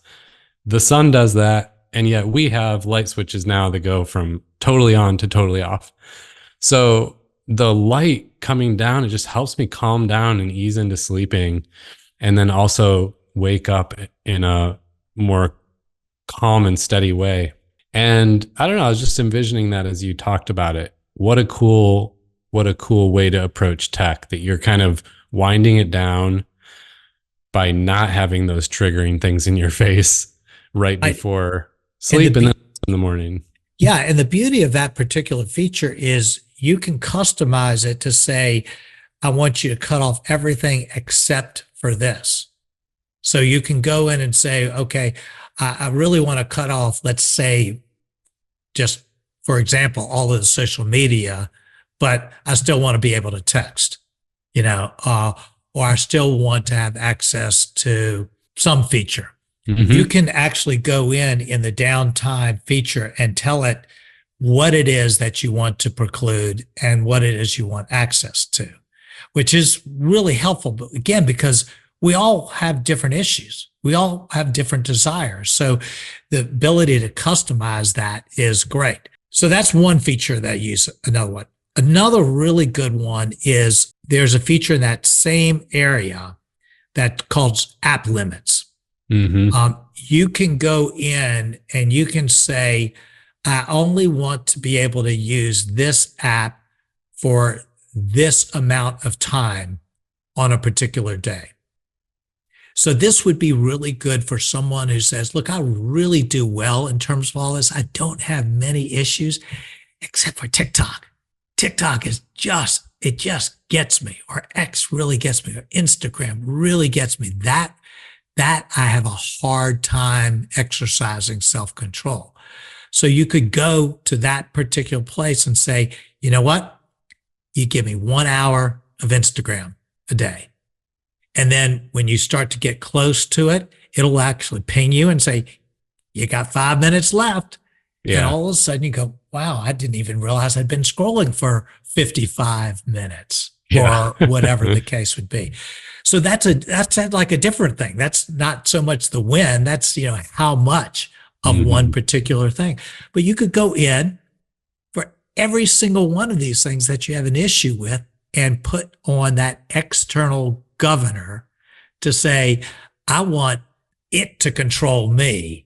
The sun does that. And yet we have light switches now that go from totally on to totally off. So the light coming down, it just helps me calm down and ease into sleeping. And then also wake up in a more calm and steady way. And I don't know, I was just envisioning that as you talked about it. What a cool way to approach tech, that you're kind of winding it down by not having those triggering things in your face right before sleep and then in the morning. Yeah. And the beauty of that particular feature is you can customize it to say, I want you to cut off everything except for this. So you can go in and say, okay, I really want to cut off, let's say, just for example, all of the social media, but I still want to be able to text, you know, or I still want to have access to some feature. Mm-hmm. You can actually go in the downtime feature and tell it what it is that you want to preclude and what it is you want access to, which is really helpful. But again, because we all have different issues. We all have different desires. So the ability to customize that is great. So that's one feature that I use. Another one. Another really good one is there's a feature in that same area that called app limits. Mm-hmm. You can go in and you can say, I only want to be able to use this app for this amount of time on a particular day. So this would be really good for someone who says, look, I really do well in terms of all this. I don't have many issues except for TikTok. TikTok is it just gets me, or X really gets me, or Instagram really gets me. That I have a hard time exercising self-control. So you could go to that particular place and say, you know what? You give me 1 hour of Instagram a day. And then when you start to get close to it, it'll actually ping you and say, you got 5 minutes left. Yeah. And all of a sudden you go, wow, I didn't even realize I'd been scrolling for 55 minutes or whatever the case would be. So that's like a different thing. That's not so much the when, that's, how much of one particular thing. But you could go in for every single one of these things that you have an issue with and put on that external governor to say, I want it to control me.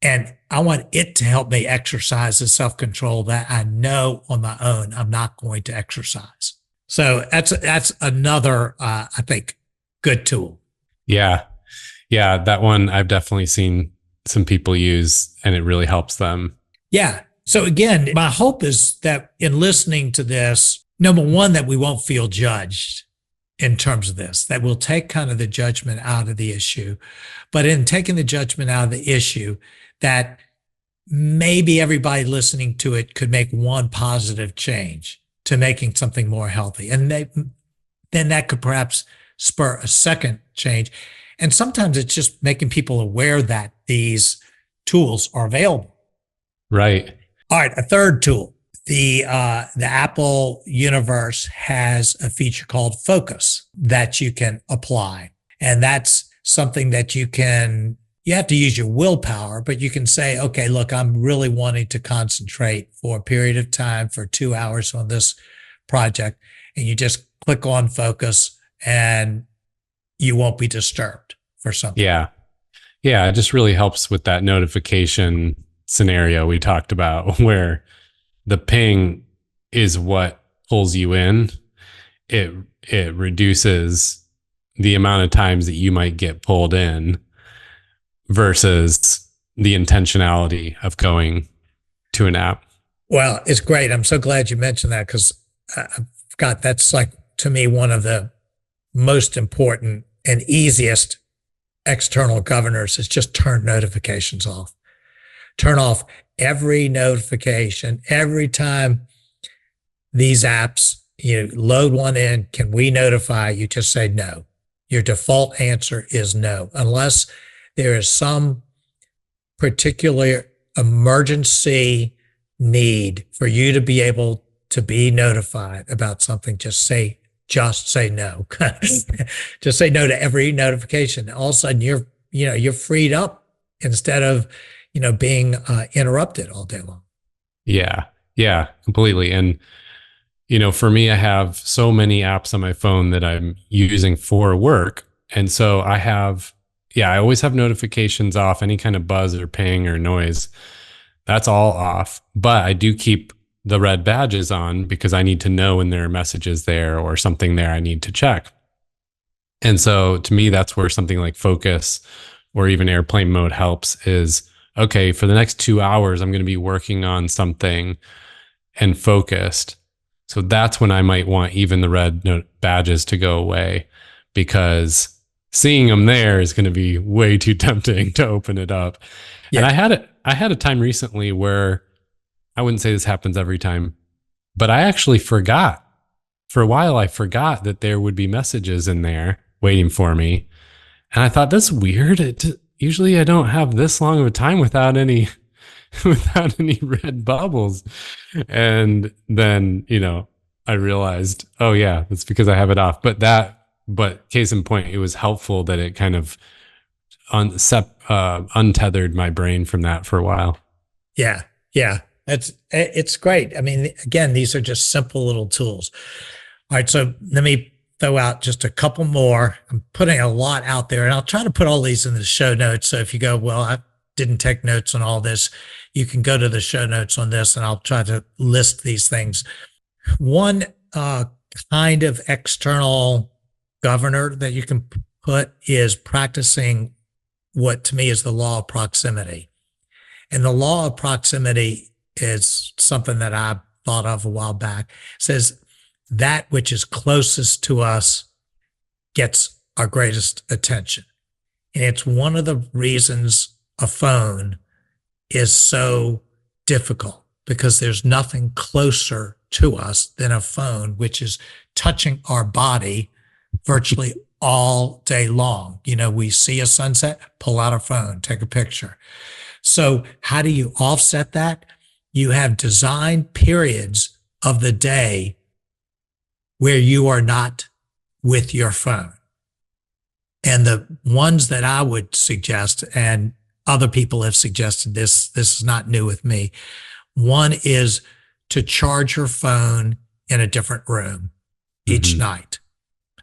And I want it to help me exercise the self-control that I know on my own I'm not going to exercise. So that's another, I think, good tool. Yeah. Yeah. That one I've definitely seen some people use, and it really helps them. Yeah. So again, my hope is that in listening to this, number one, that we won't feel judged in terms of this, that we'll take kind of the judgment out of the issue. But in taking the judgment out of the issue, that maybe everybody listening to it could make one positive change to making something more healthy. And then that could perhaps spur a second change. And sometimes it's just making people aware that these tools are available. Right. All right. A third tool, the Apple universe has a feature called Focus that you can apply. And that's something that you have to use your willpower, but you can say, okay, look, I'm really wanting to concentrate for a period of time for 2 hours on this project. And you just click on Focus and you won't be disturbed for something. Yeah. Yeah. It just really helps with that notification scenario we talked about, where the ping is what pulls you in. It reduces the amount of times that you might get pulled in versus the intentionality of going to an app. Well, it's great. I'm so glad you mentioned that, because I forgot, that's like, to me, one of the most important and easiest external governors is just turn notifications off. Turn off every notification. Every time these apps, load one in, can we notify you? Just say no. Your default answer is no, unless there is some particular emergency need for you to be able to be notified about something. Just say no. Just say no to every notification. All of a sudden you're freed up instead of, being interrupted all day long. Yeah. Yeah, completely. And, for me, I have so many apps on my phone that I'm using for work. And so I always have notifications off, any kind of buzz or ping or noise. That's all off. But I do keep the red badges on because I need to know when there are messages there or something there I need to check. And so to me, that's where something like Focus or even airplane mode helps. Is, okay, for the next 2 hours, I'm going to be working on something and focused. So that's when I might want even the red badges to go away, because seeing them there is going to be way too tempting to open it up. Yeah. And I had a time recently where, I wouldn't say this happens every time, but I actually forgot. For a while, I forgot that there would be messages in there waiting for me. And I thought, that's weird. Usually I don't have this long of a time without any red bubbles. And then, I realized, oh yeah, that's because I have it off. But case in point, it was helpful that it kind of untethered my brain from that for a while. Yeah. Yeah. It's great. I mean, again, these are just simple little tools. All right. So let me throw out just a couple more. I'm putting a lot out there, and I'll try to put all these in the show notes. So if you go, well, I didn't take notes on all this, you can go to the show notes on this, and I'll try to list these things. One kind of external governor that you can is practicing what to me is the law of proximity. And the law of proximity is something that I thought of a while back. It says that which is closest to us gets our greatest attention. And it's one of the reasons a phone is so difficult, because there's nothing closer to us than a phone, which is touching our body virtually all day long. You know, we see a sunset, pull out a phone, take a picture. So how do you offset that? You have designed periods of the day where you are not with your phone. And the ones that I would suggest, and other people have suggested this is not new with me. One is to charge your phone in a different room each night.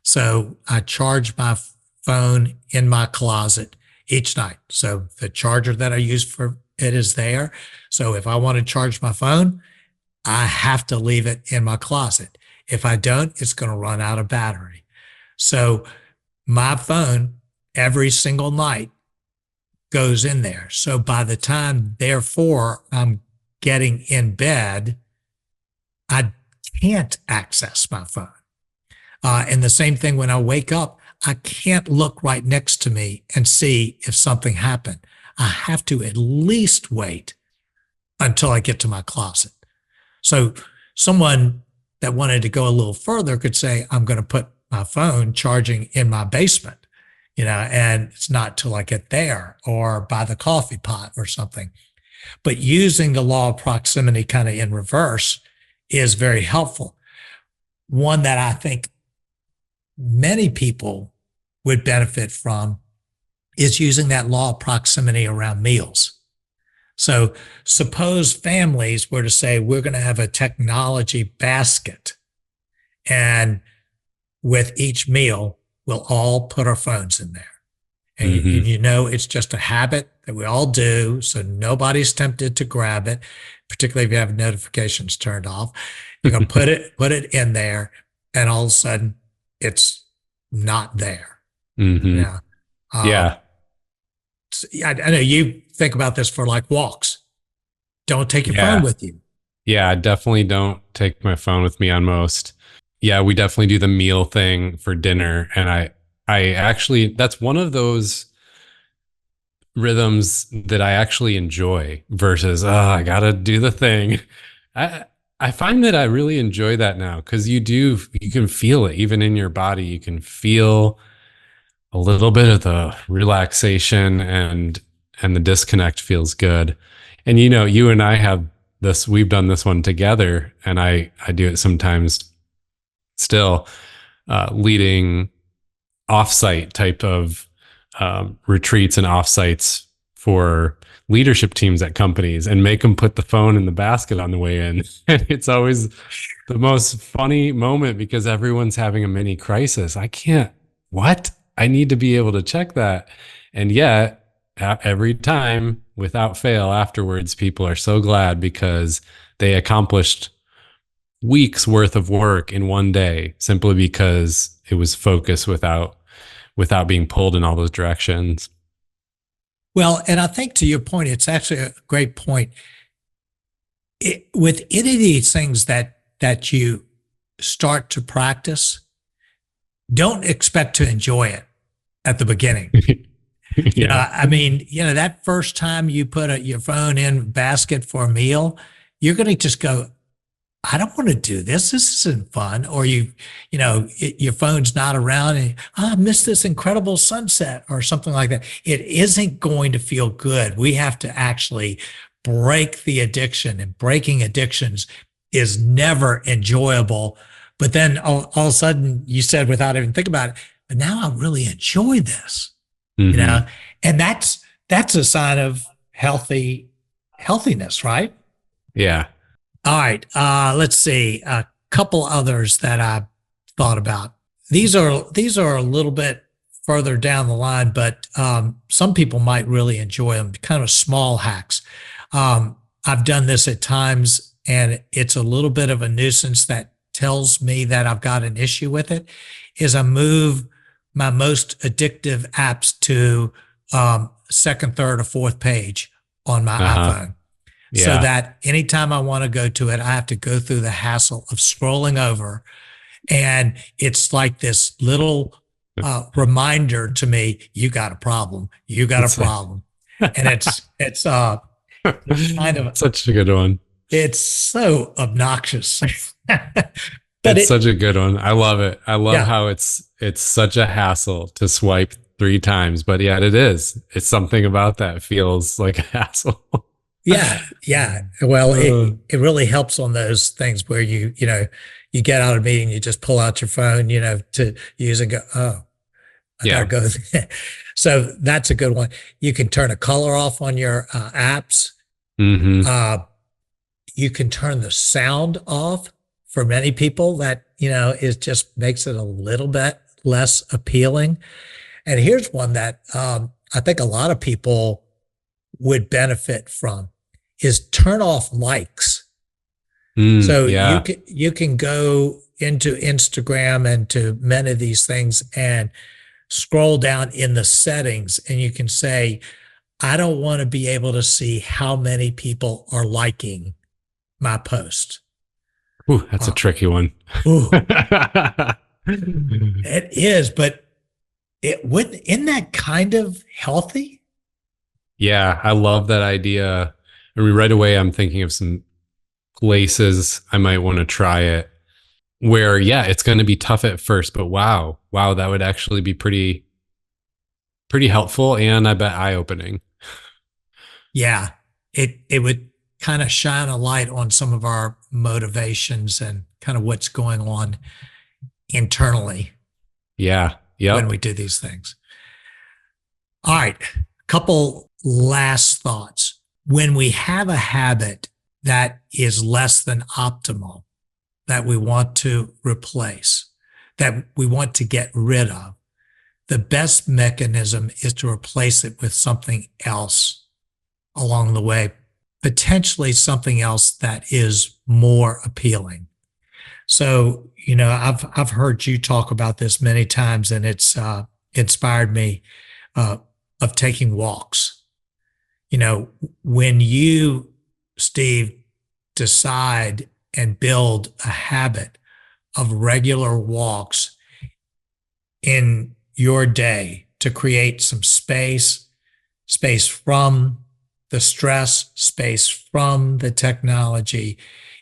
So I charge my phone in my closet each night. So the charger that I use for it is there. So if I want to charge my phone, I have to leave it in my closet. If I don't, it's going to run out of battery. So my phone every single night goes in there. So by the time, therefore, I'm getting in bed, I can't access my phone. And the same thing when I wake up, I can't look right next to me and see if something happened. I have to at least wait until I get to my closet. So someone that wanted to go a little further could say, I'm going to put my phone charging in my basement, you know, and it's not till I get there or by the coffee pot or something. But using the law of proximity kind of in reverse is very helpful. One that I think many people would benefit from is using that law of proximity around meals. So suppose families were to say, we're going to have a technology basket, and with each meal, we'll all put our phones in there. And you know, it's just a habit that we all do. So nobody's tempted to grab it, particularly if you have notifications turned off. You're going to put it in there, and all of a sudden it's not there. Yeah. I know you think about this for like walks. Don't take your phone with you. Yeah, I definitely don't take my phone with me on most. Yeah, we definitely do the meal thing for dinner. And I actually, that's one of those rhythms that I actually enjoy versus, I got to do the thing. I find that I really enjoy that now, because you can feel it even in your body. You can feel a little bit of the relaxation, and the disconnect feels good. And, you know, you and I have this, we've done this one together, and I do it sometimes still, leading offsite type of retreats and offsites for leadership teams at companies, and make them put the phone in the basket on the way in. And it's always the most funny moment, because everyone's having a mini crisis. I need to be able to check that. And yet every time, without fail, afterwards, people are so glad because they accomplished weeks worth of work in one day, simply because it was focused without being pulled in all those directions. Well, and I think to your point, it's actually a great point. With any of these things that you start to practice, don't expect to enjoy it at the beginning. I mean, you know, that first time you put your phone in basket for a meal, you're going to just go, I don't want to do this. This isn't fun. Or your phone's not around, and I missed this incredible sunset or something like that. It isn't going to feel good. We have to actually break the addiction, and breaking addictions is never enjoyable. But then all of a sudden, you said, without even thinking about it, but now I really enjoy this, you know, and that's a sign of healthiness, right? Yeah. All right. Let's see. A couple others that I thought about. These are a little bit further down the line, but some people might really enjoy them. Kind of small hacks. I've done this at times, and it's a little bit of a nuisance that tells me that I've got an issue with it. Is I move my most addictive apps to second, third, or fourth page on my iPhone. So Yeah. that anytime I want to go to it, I have to go through the hassle of scrolling over. And it's like this little reminder to me, you got a problem. You got It's a problem. And it's kind of, such a good one. it's so obnoxious. But It's such a good one. I love it. I love Yeah. how it's such a hassle to swipe 3 times, but yet it is. It's something about that feels like a hassle. Yeah, yeah. Well, it really helps on those things where you get out of a meeting, you just pull out your phone, to use and go, oh, I Yeah. gotta go. So that's a good one. You can turn a color off on your apps. Mm-hmm. You can turn the sound off. For many people, that it just makes it a little bit less appealing. And here's one that I think a lot of people would benefit from is turn off likes. So Yeah. you can go into Instagram and to many of these things and scroll down in the settings, and you can say, I don't want to be able to see how many people are liking my post. Ooh, that's a tricky one. Ooh, it is, but isn't that kind of healthy? Yeah, I love that idea. I mean, right away, I'm thinking of some places I might want to try it where, yeah, it's going to be tough at first, but wow, that would actually be pretty helpful, and I bet eye-opening. Yeah, it would kind of shine a light on some of our motivations and kind of what's going on internally. Yeah. Yep. When we do these things. All right, a couple last thoughts. When we have a habit that is less than optimal, that we want to replace, that we want to get rid of, the best mechanism is to replace it with something else along the way, potentially something else that is more appealing. So, I've heard you talk about this many times, and it's inspired me of taking walks. When you, Steve, decide and build a habit of regular walks in your day to create some space from the stress, space from the technology,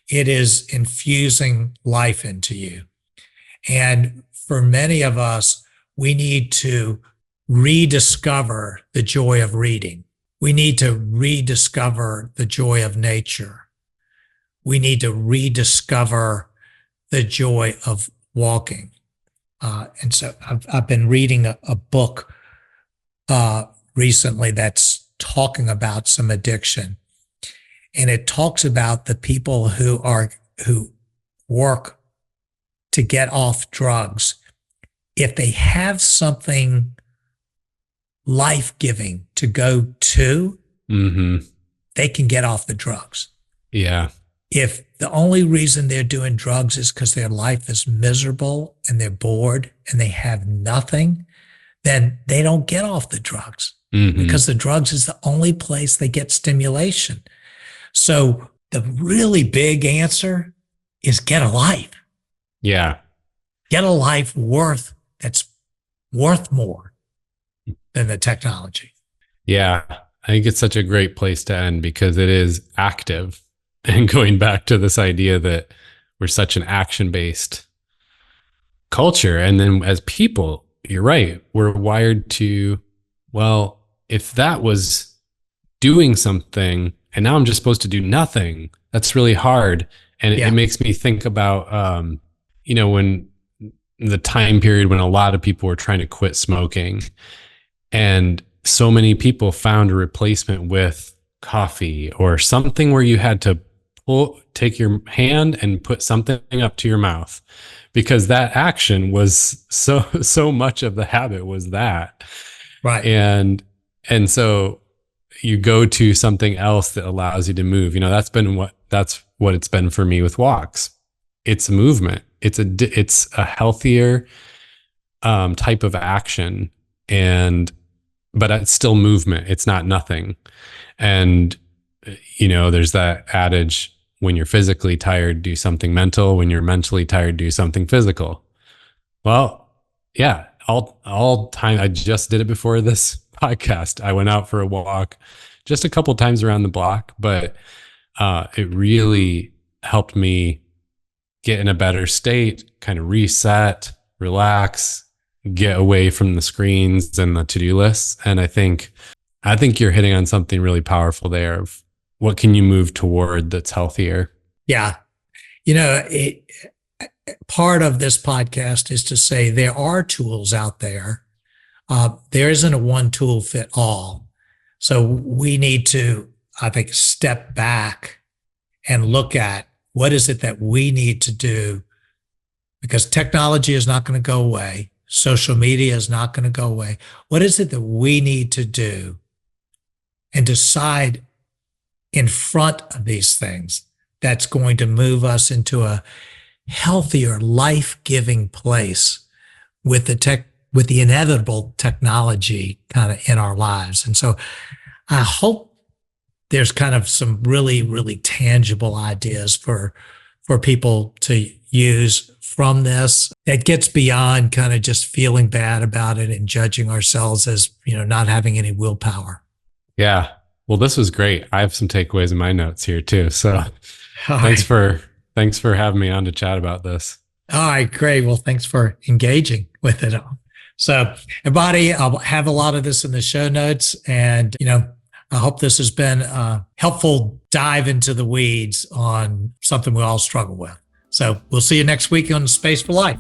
it is infusing life into you. And for many of us, we need to rediscover the joy of reading. We need to rediscover the joy of nature. We need to rediscover the joy of walking. And so I've been reading a book recently that's talking about some addiction. And it talks about the people who work to get off drugs. If they have something life-giving to go to, they can get off the drugs. Yeah. If the only reason they're doing drugs is because their life is miserable and they're bored and they have nothing, then they don't get off the drugs because the drugs is the only place they get stimulation. So the really big answer is get a life. Yeah. Get a life that's worth more than the technology. Yeah. I think it's such a great place to end because it is active. And going back to this idea that we're such an action-based culture. And then as people, you're right, we're wired to, well, if that was doing something and now I'm just supposed to do nothing, that's really hard. And it makes me think about, when the time period when a lot of people were trying to quit smoking and so many people found a replacement with coffee or something where you had to take your hand and put something up to your mouth because that action was so much of the habit was that. Right. And so you go to something else that allows you to move. That's what it's been for me with walks. It's a movement. It's a healthier, type of action, but it's still movement. It's not nothing. And there's that adage: when you're physically tired, do something mental. When you're mentally tired, do something physical. Well, yeah, all time. I just did it before this podcast. I went out for a walk just a couple times around the block, but it really helped me get in a better state, kind of reset, relax, get away from the screens and the to-do lists. And I think you're hitting on something really powerful there of what can you move toward that's healthier. Yeah. Part of this podcast is to say there are tools out there. There isn't a one tool fit all. So we need to, I think, step back and look at what is it that we need to do, because technology is not going to go away. Social media is not going to go away. What is it that we need to do and decide in front of these things that's going to move us into a healthier, life-giving place with the inevitable technology kind of in our lives. And so I hope there's kind of some really, really tangible ideas for people to use from this that gets beyond kind of just feeling bad about it and judging ourselves as, not having any willpower. Yeah. Well, this was great. I have some takeaways in my notes here too. So thanks for having me on to chat about this. All right, great. Well, thanks for engaging with it. So everybody, I'll have a lot of this in the show notes, and, I hope this has been a helpful dive into the weeds on something we all struggle with. So we'll see you next week on Space for Life.